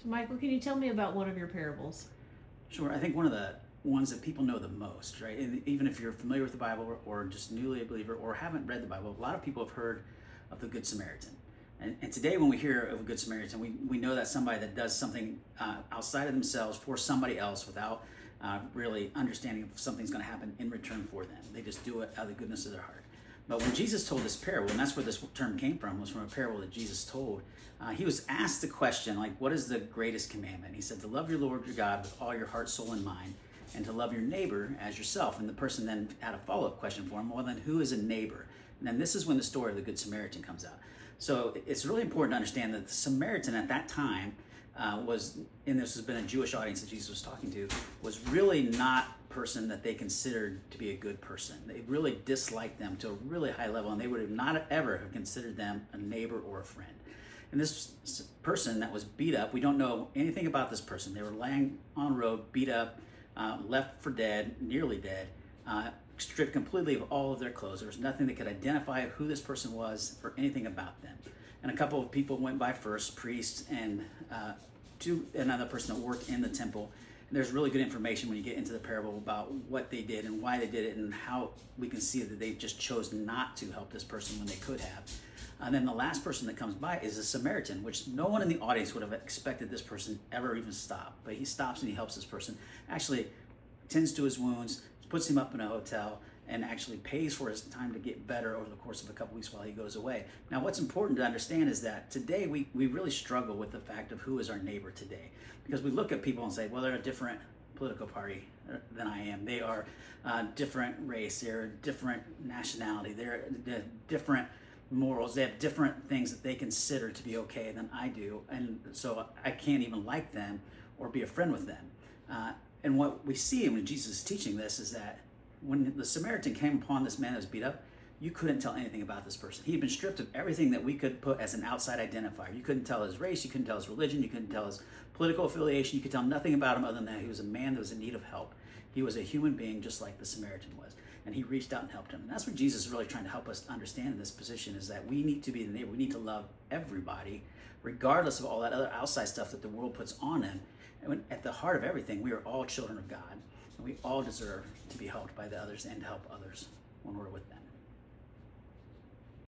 So, Michael, can you tell me about one of your parables? Sure. I think one of the ones that people know the most, right? And even if you're familiar with the Bible or just newly a believer or haven't read the Bible, a lot of people have heard of the Good Samaritan. And today, when we hear of a Good Samaritan, we know that's somebody that does something outside of themselves for somebody else without really understanding if something's going to happen in return for them. They just do it out of the goodness of their heart. But when Jesus told this parable, and that's where this term came from, was from a parable that Jesus told, he was asked the question, like, what is the greatest commandment? He said, to love your Lord your God with all your heart, soul, and mind, and to love your neighbor as yourself. And the person then had a follow-up question for him, well, then who is a neighbor? And then this is when the story of the Good Samaritan comes out. So it's really important to understand that the Samaritan at that time was, and this has been a Jewish audience that Jesus was talking to, was really not a person that they considered to be a good person. They really disliked them to a really high level, and they would have not ever have considered them a neighbor or a friend. And this person that was beat up, we don't know anything about this person. They were laying on the road, beat up, left for dead, nearly dead, stripped completely of all of their clothes. There was nothing that could identify who this person was or anything about them. And a couple of people went by first, priests and to another person that worked in the temple. And there's really good information when you get into the parable about what they did and why they did it and how we can see that they just chose not to help this person when they could have. And then the last person that comes by is a Samaritan, which no one in the audience would have expected this person ever even stop. But he stops and he helps this person, actually tends to his wounds, puts him up in a hotel, and actually pays for his time to get better over the course of a couple weeks while he goes away. Now, what's important to understand is that today we really struggle with the fact of who is our neighbor today. Because we look at people and say, well, they're a different political party than I am. They are different race. They're different nationality. They're different morals. They have different things that they consider to be okay than I do. And so I can't even like them or be a friend with them. And what we see when Jesus is teaching this is that when the Samaritan came upon this man that was beat up, you couldn't tell anything about this person. He had been stripped of everything that we could put as an outside identifier. You couldn't tell his race, you couldn't tell his religion, you couldn't tell his political affiliation, you could tell nothing about him other than that he was a man that was in need of help. He was a human being just like the Samaritan was. And he reached out and helped him. And that's what Jesus is really trying to help us understand in this position, is that we need to be the neighbor. We need to love everybody, regardless of all that other outside stuff that the world puts on them. And at the heart of everything, we are all children of God. And we all deserve to be helped by the others and to help others when we're with them.